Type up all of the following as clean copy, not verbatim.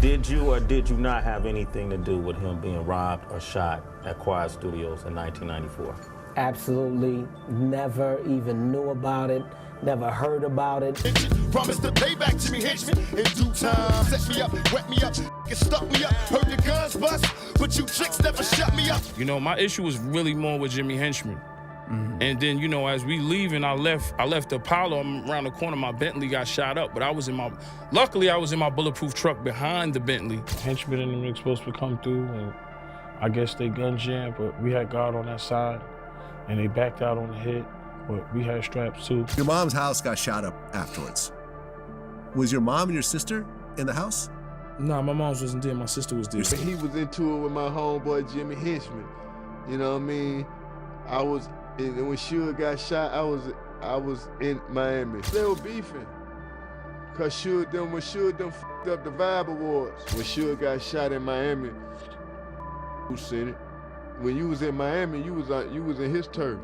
Did you or did you not have anything to do with him being robbed or shot at Quiet Studios in 1994? Absolutely never even knew about it, never heard about it. Promise to pay back Jimmy Henchman in due time. Set me up, wet me up, get stuck me up. Heard the guns bust, but you tricks never shut me up. You know, my issue was really more with Jimmy Henchman. And then, you know, as we leaving, I left the Apollo around the corner. My Bentley got shot up, but luckily I was in my bulletproof truck behind the Bentley. Henchman and them were supposed to come through, and I guess they gun jammed, but we had God on that side, and they backed out on the hit, but we had straps too. Your mom's house got shot up afterwards. Was your mom and your sister in the house? Nah, my mom's wasn't there, my sister was there. He was into it with my homeboy Jimmy Henchman. You know what I mean? And when Suge got shot, I was in Miami. They were beefing. Cause when Suge done f***ed up the Vibe Awards. When Suge got shot in Miami, who said it? When you was in Miami, you was in his turf.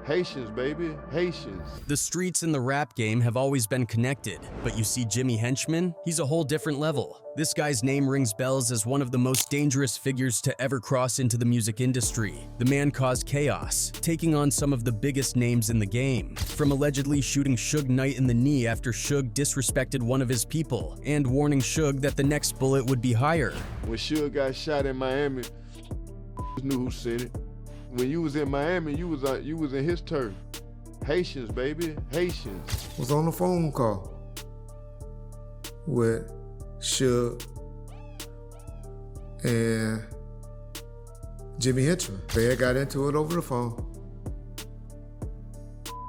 Haitians, baby, Haitians. The streets and the rap game have always been connected, but you see Jimmy Henchman, he's a whole different level. This guy's name rings bells as one of the most dangerous figures to ever cross into the music industry. The man caused chaos, taking on some of the biggest names in the game, from allegedly shooting Suge Knight in the knee after Suge disrespected one of his people, and warning Suge that the next bullet would be higher. When Suge got shot in Miami, knew who said it. When you was in Miami, you was in his turf. Haitians, baby, Haitians. Was on a phone call with Suge and Jimmy Henchman. They had got into it over the phone.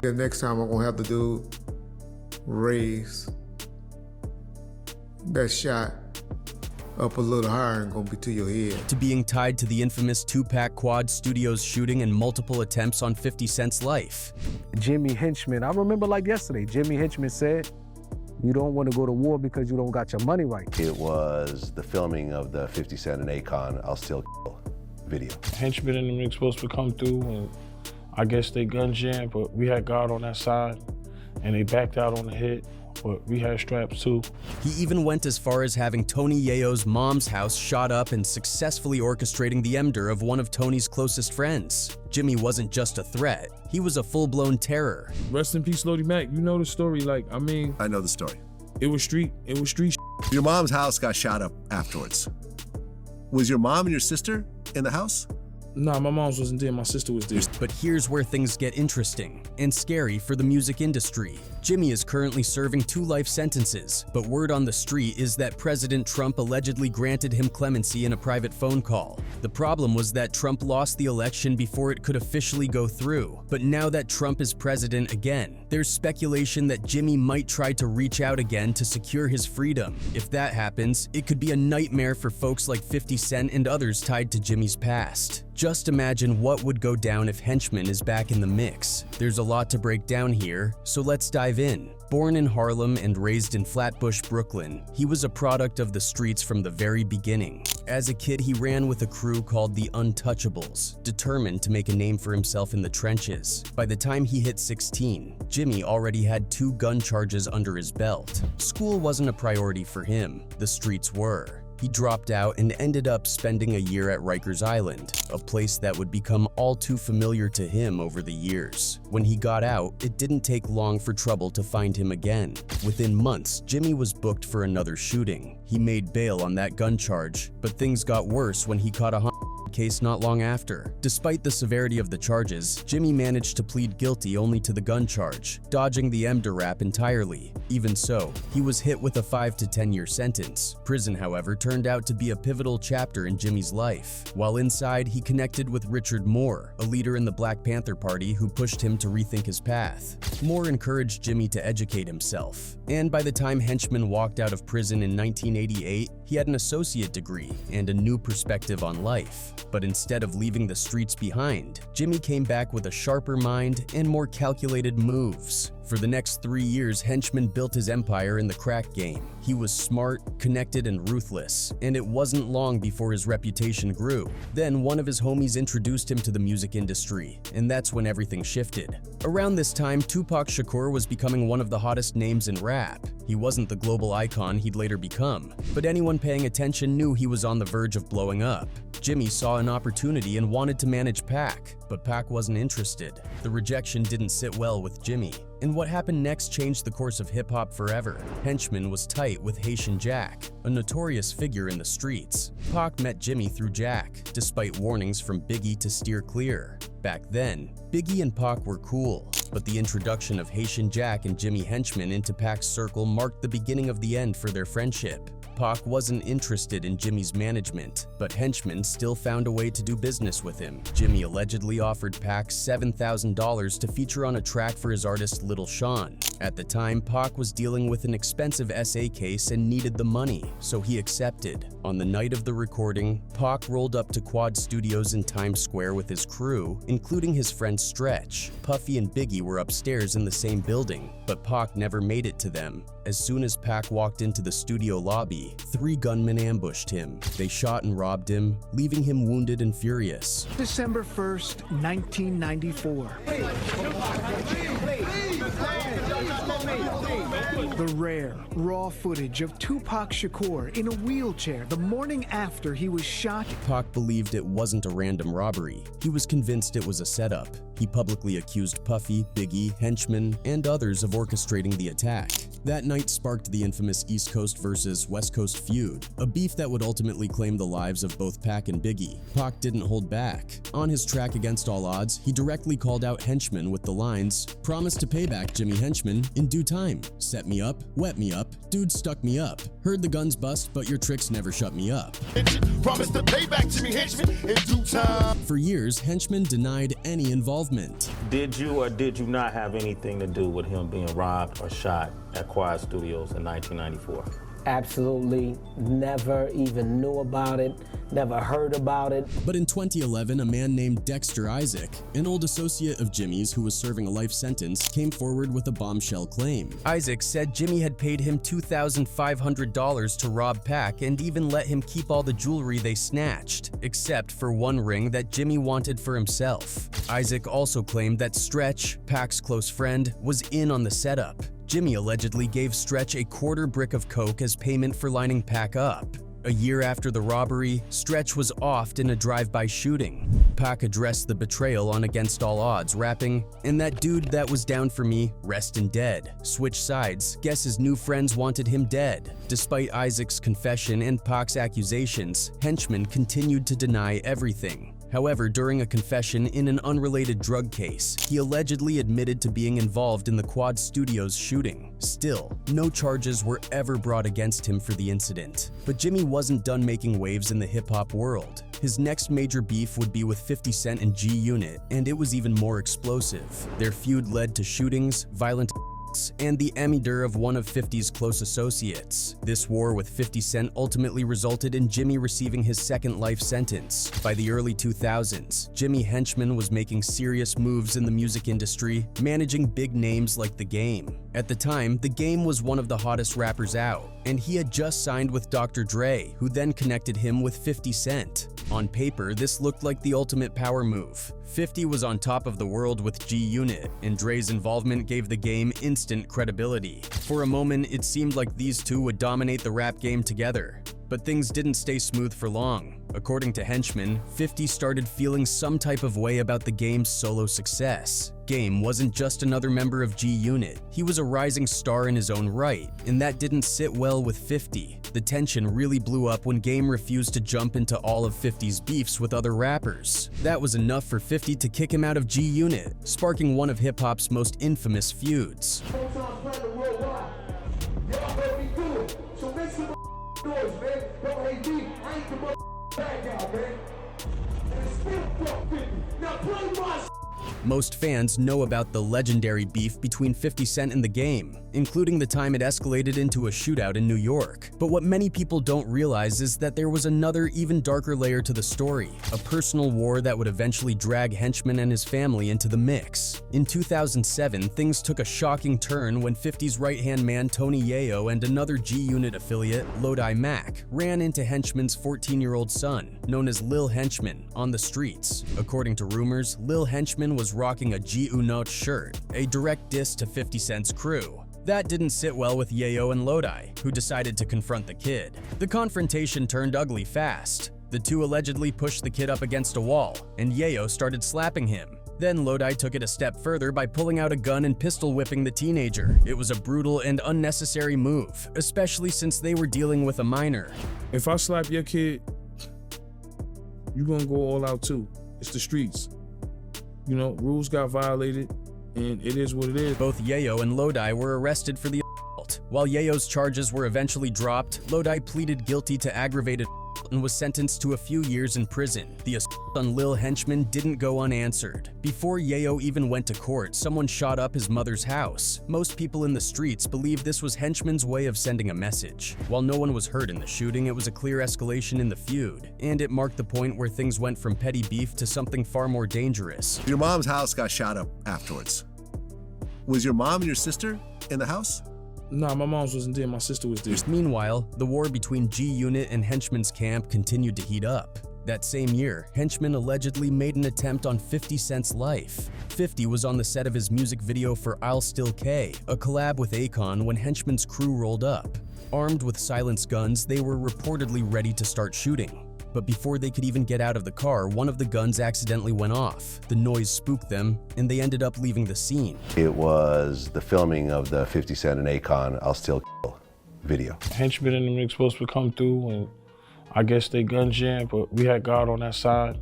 The next time I'm gonna have to do raise that shot up a little higher and gonna be to your head. To being tied to the infamous Tupac Quad Studios shooting and multiple attempts on 50 Cent's life. Jimmy Henchman, I remember like yesterday, Jimmy Henchman said, you don't want to go to war because you don't got your money right. It was the filming of the 50 Cent and Akon I'll Still video. Henchman and them were supposed to come through, and I guess they gun jammed, but we had God on that side, and they backed out on the hit, but we had straps too. He even went as far as having Tony Yayo's mom's house shot up and successfully orchestrating the murder of one of Tony's closest friends. Jimmy wasn't just a threat, he was a full-blown terror. Rest in peace, Lodi Mac. You know the story, I know the story. It was street Your mom's house got shot up afterwards. Was your mom and your sister in the house? Nah, my mom's wasn't there, my sister was there. But here's where things get interesting and scary for the music industry. Jimmy is currently serving 2 life sentences, but word on the street is that President Trump allegedly granted him clemency in a private phone call. The problem was that Trump lost the election before it could officially go through. But now that Trump is president again, there's speculation that Jimmy might try to reach out again to secure his freedom. If that happens, it could be a nightmare for folks like 50 Cent and others tied to Jimmy's past. Just imagine what would go down if Henchman is back in the mix. There's a lot to break down here, so let's dive in. Born in Harlem and raised in Flatbush, Brooklyn, he was a product of the streets from the very beginning. As a kid, he ran with a crew called the Untouchables, determined to make a name for himself in the trenches. By the time he hit 16, Jimmy already had 2 gun charges under his belt. School wasn't a priority for him, the streets were. He dropped out and ended up spending a year at Rikers Island, a place that would become all too familiar to him over the years. When he got out, it didn't take long for trouble to find him again. Within months, Jimmy was booked for another shooting. He made bail on that gun charge, but things got worse when he caught a case not long after. Despite the severity of the charges, Jimmy managed to plead guilty only to the gun charge, dodging the murder rap entirely. Even so, he was hit with a 5 to 10 year sentence. Prison, however, turned out to be a pivotal chapter in Jimmy's life. While inside, he connected with Richard Moore, a leader in the Black Panther Party who pushed him to rethink his path. Moore encouraged Jimmy to educate himself, and by the time Henchman walked out of prison in 1988, he had an associate degree and a new perspective on life. But instead of leaving the streets behind, Jimmy came back with a sharper mind and more calculated moves. For the next 3 years, Henchman built his empire in the crack game. He was smart, connected, and ruthless, and it wasn't long before his reputation grew. Then one of his homies introduced him to the music industry, and that's when everything shifted. Around this time, Tupac Shakur was becoming one of the hottest names in rap. He wasn't the global icon he'd later become, but anyone paying attention knew he was on the verge of blowing up. Jimmy saw an opportunity and wanted to manage Pac, but Pac wasn't interested. The rejection didn't sit well with Jimmy. And what happened next changed the course of hip-hop forever. Henchman was tight with Haitian Jack, a notorious figure in the streets. Pac met Jimmy through Jack, despite warnings from Biggie to steer clear. Back then, Biggie and Pac were cool, but the introduction of Haitian Jack and Jimmy Henchman into Pac's circle marked the beginning of the end for their friendship. Pac wasn't interested in Jimmy's management, but Henchman still found a way to do business with him. Jimmy allegedly offered Pac $7,000 to feature on a track for his artist Little Sean. At the time, Pac was dealing with an expensive SA case and needed the money, so he accepted. On the night of the recording, Pac rolled up to Quad Studios in Times Square with his crew, including his friend Stretch. Puffy and Biggie were upstairs in the same building, but Pac never made it to them. As soon as Pac walked into the studio lobby, 3 gunmen ambushed him. They shot and robbed him, leaving him wounded and furious. December 1st, 1994. The rare, raw footage of Tupac Shakur in a wheelchair the morning after he was shot. Pac believed it wasn't a random robbery. He was convinced it was a setup. He publicly accused Puffy, Biggie, Henchman, and others of orchestrating the attack. That night sparked the infamous East Coast versus West Coast feud, a beef that would ultimately claim the lives of both Pac and Biggie. Pac didn't hold back. On his track Against All Odds, he directly called out Henchman with the lines, "Promise to pay back, Jimmy Henchman, in due time. Set me up, wet me up, dude stuck me up. Heard the guns bust, but your tricks never shut me up." Promise to pay back, Jimmy Henchman, in due time. For years, Henchman denied any involvement. Did you or did you not have anything to do with him being robbed or shot at Quad Studios in 1994? Absolutely never even knew about it, never heard about it. But in 2011, a man named Dexter Isaac, an old associate of Jimmy's who was serving a life sentence, came forward with a bombshell claim. Isaac said Jimmy had paid him $2,500 to rob Pac and even let him keep all the jewelry they snatched, except for one ring that Jimmy wanted for himself. Isaac also claimed that Stretch, Pac's close friend, was in on the setup. Jimmy allegedly gave Stretch a quarter brick of coke as payment for lining Pac up. A year after the robbery, Stretch was offed in a drive-by shooting. Pac addressed the betrayal on Against All Odds, rapping, "And that dude that was down for me, restin' dead. Switch sides, guess his new friends wanted him dead." Despite Isaac's confession and Pac's accusations, Henchman continued to deny everything. However, during a confession in an unrelated drug case, he allegedly admitted to being involved in the Quad Studios shooting. Still, no charges were ever brought against him for the incident. But Jimmy wasn't done making waves in the hip-hop world. His next major beef would be with 50 Cent and G-Unit, and it was even more explosive. Their feud led to shootings, violent and the emigre of one of 50's close associates. This war with 50 Cent ultimately resulted in Jimmy receiving his second life sentence. By the early 2000s, Jimmy Henchman was making serious moves in the music industry, managing big names like The Game. At the time, The Game was one of the hottest rappers out, and he had just signed with Dr. Dre, who then connected him with 50 Cent. On paper, this looked like the ultimate power move. 50 was on top of the world with G-Unit, and Dre's involvement gave The Game instant credibility. For a moment, it seemed like these two would dominate the rap game together. But things didn't stay smooth for long. According to Henchman, 50 started feeling some type of way about The Game's solo success. Game wasn't just another member of G-Unit. He was a rising star in his own right, and that didn't sit well with 50. The tension really blew up when Game refused to jump into all of 50's beefs with other rappers. That was enough for 50 to kick him out of G-Unit, sparking one of hip-hop's most infamous feuds. Noise, man. Don't hate me. I ain't the bad guy, man. And it's still fuck 50. Now play my Most fans know about the legendary beef between 50 Cent and The Game, including the time it escalated into a shootout in New York. But what many people don't realize is that there was another, even darker layer to the story, a personal war that would eventually drag Henchman and his family into the mix. In 2007, things took a shocking turn when 50's right-hand man Tony Yayo and another G-Unit affiliate, Lodi Mac, ran into Henchman's 14-year-old son, known as Lil Henchman, on the streets. According to rumors, Lil Henchman was rocking a G-Unit shirt, a direct diss to 50 Cent's crew. That didn't sit well with Yayo and Lodi, who decided to confront the kid. The confrontation turned ugly fast. The two allegedly pushed the kid up against a wall, and Yayo started slapping him. Then Lodi took it a step further by pulling out a gun and pistol whipping the teenager. It was a brutal and unnecessary move, especially since they were dealing with a minor. If I slap your kid, you're gonna go all out too. It's the streets. You know, rules got violated, and it is what it is. Both Yayo and Lodi were arrested for the assault. While Yayo's charges were eventually dropped, Lodi pleaded guilty to aggravated and was sentenced to a few years in prison. The assault on Lil Henchman didn't go unanswered. Before Yayo even went to court, someone shot up his mother's house. Most people in the streets believe this was Henchman's way of sending a message. While no one was hurt in the shooting, it was a clear escalation in the feud, and it marked the point where things went from petty beef to something far more dangerous. Your mom's house got shot up afterwards. Was your mom and your sister in the house? Nah, my mom's wasn't there, my sister was there. Meanwhile, the war between G-Unit and Henchman's camp continued to heat up. That same year, Henchman allegedly made an attempt on 50 Cent's life. 50 was on the set of his music video for I'll Still K, a collab with Akon, when Henchman's crew rolled up. Armed with silenced guns, they were reportedly ready to start shooting. But before they could even get out of the car, one of the guns accidentally went off. The noise spooked them, and they ended up leaving the scene. It was the filming of the 50 Cent and Akon I'll Still video. Henchmen and them were supposed to come through, and I guess they gun jammed, but we had God on that side,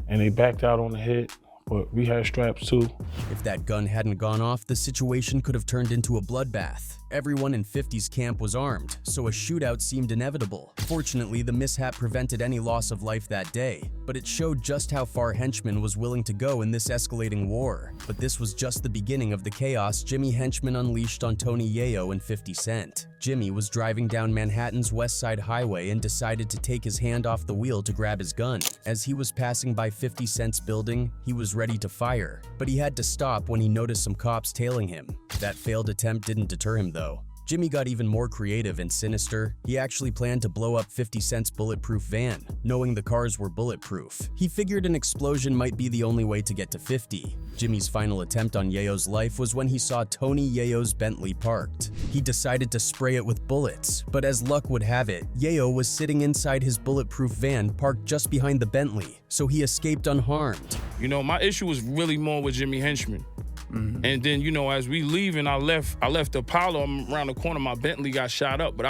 and they backed out on the hit, but we had straps too. If that gun hadn't gone off, the situation could have turned into a bloodbath. Everyone in 50's camp was armed, so a shootout seemed inevitable. Fortunately, the mishap prevented any loss of life that day, but it showed just how far Henchman was willing to go in this escalating war. But this was just the beginning of the chaos Jimmy Henchman unleashed on Tony Yayo and 50 Cent. Jimmy was driving down Manhattan's West Side Highway and decided to take his hand off the wheel to grab his gun. As he was passing by 50 Cent's building, he was ready to fire, but he had to stop when he noticed some cops tailing him. That failed attempt didn't deter him though. Jimmy got even more creative and sinister. He actually planned to blow up 50 Cent's bulletproof van, knowing the cars were bulletproof. He figured an explosion might be the only way to get to 50. Jimmy's final attempt on Yayo's life was when he saw Tony Yayo's Bentley parked. He decided to spray it with bullets, but as luck would have it, Yayo was sitting inside his bulletproof van parked just behind the Bentley, so he escaped unharmed. You know, my issue was really more with Jimmy Henchman. And then, you know, as we leaving, I left the Apollo around the corner. My Bentley got shot up, but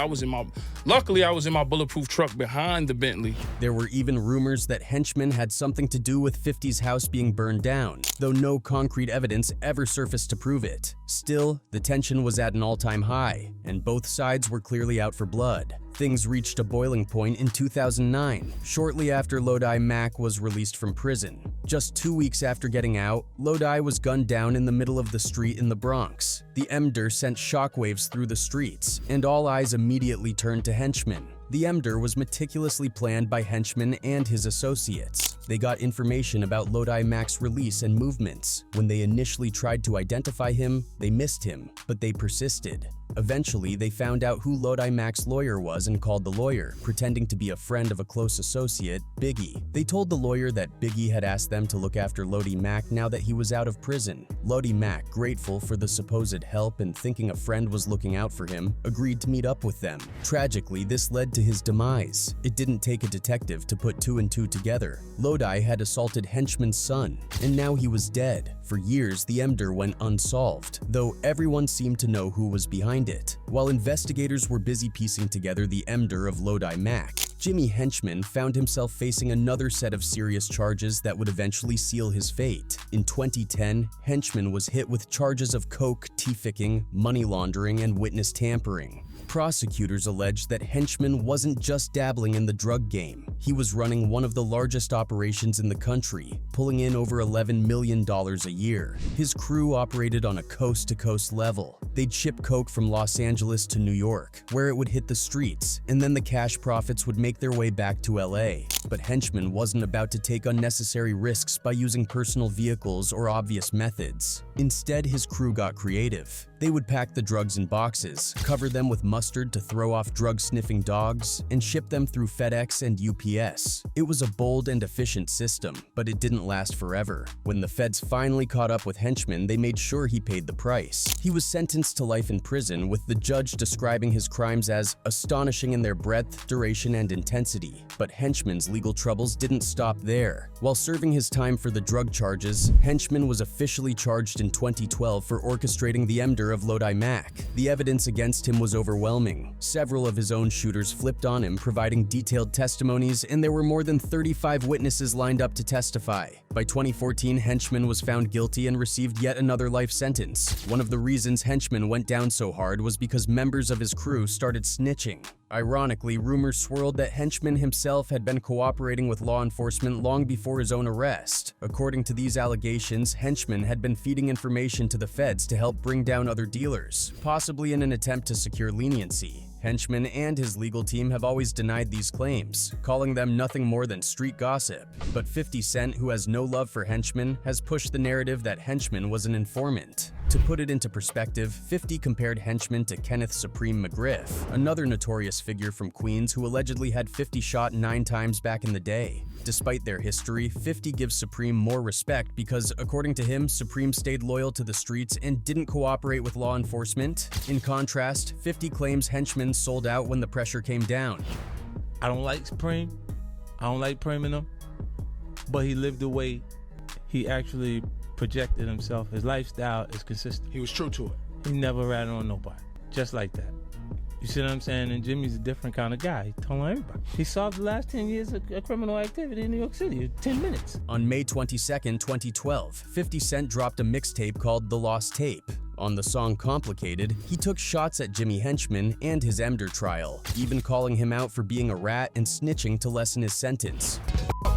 luckily I was in my bulletproof truck behind the Bentley. There were even rumors that Henchman had something to do with 50's house being burned down, though no concrete evidence ever surfaced to prove it. Still, the tension was at an all-time high, and both sides were clearly out for blood. Things reached a boiling point in 2009, shortly after Lodi Mac was released from prison. Just 2 weeks after getting out, Lodi was gunned down in the middle of the street in the Bronx. The MDR sent shockwaves through the streets, and all eyes immediately turned to Henchman. The MDR was meticulously planned by Henchman and his associates. They got information about Lodi Mac's release and movements. When they initially tried to identify him, they missed him, but they persisted. Eventually, they found out who Lodi Mac's lawyer was and called the lawyer, pretending to be a friend of a close associate, Biggie. They told the lawyer that Biggie had asked them to look after Lodi Mac now that he was out of prison. Lodi Mac, grateful for the supposed help and thinking a friend was looking out for him, agreed to meet up with them. Tragically, this led to his demise. It didn't take a detective to put two and two together. Lodi had assaulted Henchman's son, and now he was dead. For years, the MDR went unsolved, though everyone seemed to know who was behind behind it. While investigators were busy piecing together the emder of Lodi Mac, Jimmy Henchman found himself facing another set of serious charges that would eventually seal his fate. In 2010, Henchman was hit with charges of coke, tea-ficking, money laundering, and witness tampering. Prosecutors alleged that Henchman wasn't just dabbling in the drug game. He was running one of the largest operations in the country, pulling in over $11 million a year. His crew operated on a coast-to-coast level. They'd ship coke from Los Angeles to New York, where it would hit the streets, and then the cash profits would make their way back to LA. But Henchman wasn't about to take unnecessary risks by using personal vehicles or obvious methods. Instead, his crew got creative. They would pack the drugs in boxes, cover them with mustard to throw off drug-sniffing dogs, and ship them through FedEx and UPS. It was a bold and efficient system, but it didn't last forever. When the feds finally caught up with Henchman, they made sure he paid the price. He was sentenced to life in prison, with the judge describing his crimes as astonishing in their breadth, duration, and intensity. But Henchman's legal troubles didn't stop there. While serving his time for the drug charges, Henchman was officially charged in 2012 for orchestrating the emder of Lodi Mac. The evidence against him was overwhelming. Several of his own shooters flipped on him, providing detailed testimonies, and there were more than 35 witnesses lined up to testify. By 2014, Henchman was found guilty and received yet another life sentence. One of the reasons Henchman went down so hard was because members of his crew started snitching. Ironically, rumors swirled that Henchman himself had been cooperating with law enforcement long before his own arrest. According to these allegations, Henchman had been feeding information to the feds to help bring down other dealers, possibly in an attempt to secure leniency. Henchman and his legal team have always denied these claims, calling them nothing more than street gossip. But 50 Cent, who has no love for Henchman, has pushed the narrative that Henchman was an informant. To put it into perspective, 50 compared Henchman to Kenneth Supreme McGriff, another notorious figure from Queens who allegedly had 50 shot 9 times back in the day. Despite their history, 50 gives Supreme more respect because, according to him, Supreme stayed loyal to the streets and didn't cooperate with law enforcement. In contrast, 50 claims Henchman sold out when the pressure came down. I don't like Supreme. I don't like priming him. But he lived the way he actually projected himself. His lifestyle is consistent. He was true to it. He never ratted on nobody. Just like that. You see what I'm saying? And Jimmy's a different kind of guy. He told on everybody. He solved the last 10 years of criminal activity in New York City in 10 minutes. On May 22, 2012, 50 Cent dropped a mixtape called The Lost Tape. On the song Complicated, he took shots at Jimmy Henchman and his emder trial, even calling him out for being a rat and snitching to lessen his sentence.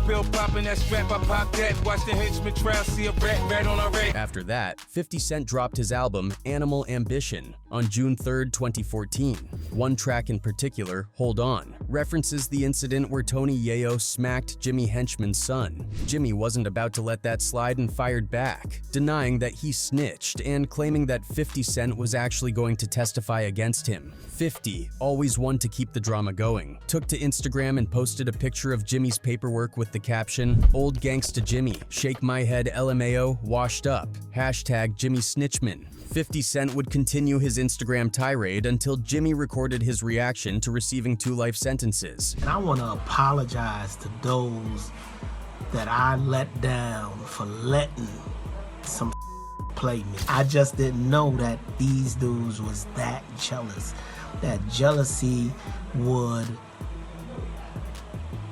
Pill popping that strap, I pop that. Watch the henchman trial, see a rat on a rat. After that, 50 Cent dropped his album Animal Ambition on June 3, 2014. One track in particular, Hold On, references the incident where Tony Yayo smacked Jimmy Henchman's son. Jimmy wasn't about to let that slide and fired back, denying that he snitched and claiming that 50 Cent was actually going to testify against him. 50, always one to keep the drama going, took to Instagram and posted a picture of Jimmy's paperwork with the caption, "Old Gangsta Jimmy, shake my head LMAO, washed up, hashtag Jimmy Snitchman." 50 Cent would continue his Instagram tirade until Jimmy recorded his reaction to receiving 2 life sentences. And I want to apologize to those that I let down for letting some play me. I just didn't know that these dudes was that jealous. That jealousy would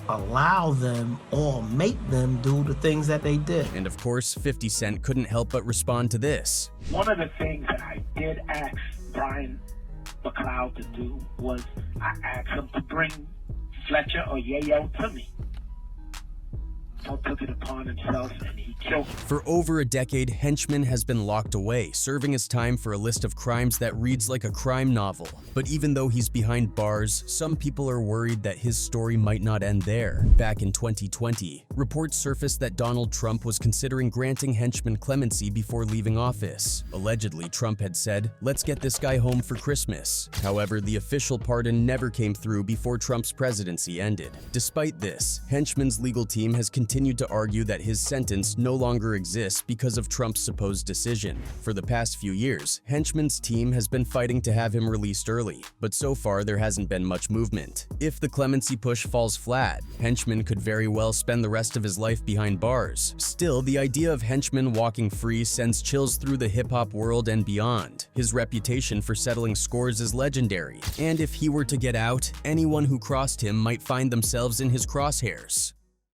allow them or make them do the things that they did. And of course, 50 Cent couldn't help but respond to this. One of the things that I did ask Brian McLeod to do was I asked him to bring Fletcher or Yayo to me. So took it upon himself and he killed him. For over a decade, Henchman has been locked away, serving his time for a list of crimes that reads like a crime novel. But even though he's behind bars, some people are worried that his story might not end there. Back in 2020, reports surfaced that Donald Trump was considering granting Henchman clemency before leaving office. Allegedly, Trump had said, "Let's get this guy home for Christmas." However, the official pardon never came through before Trump's presidency ended. Despite this, Henchman's legal team has continued continued to argue that his sentence no longer exists because of Trump's supposed decision. For the past few years, Henchman's team has been fighting to have him released early, but so far there hasn't been much movement. If the clemency push falls flat, Henchman could very well spend the rest of his life behind bars. Still, the idea of Henchman walking free sends chills through the hip-hop world and beyond. His reputation for settling scores is legendary, and if he were to get out, anyone who crossed him might find themselves in his crosshairs.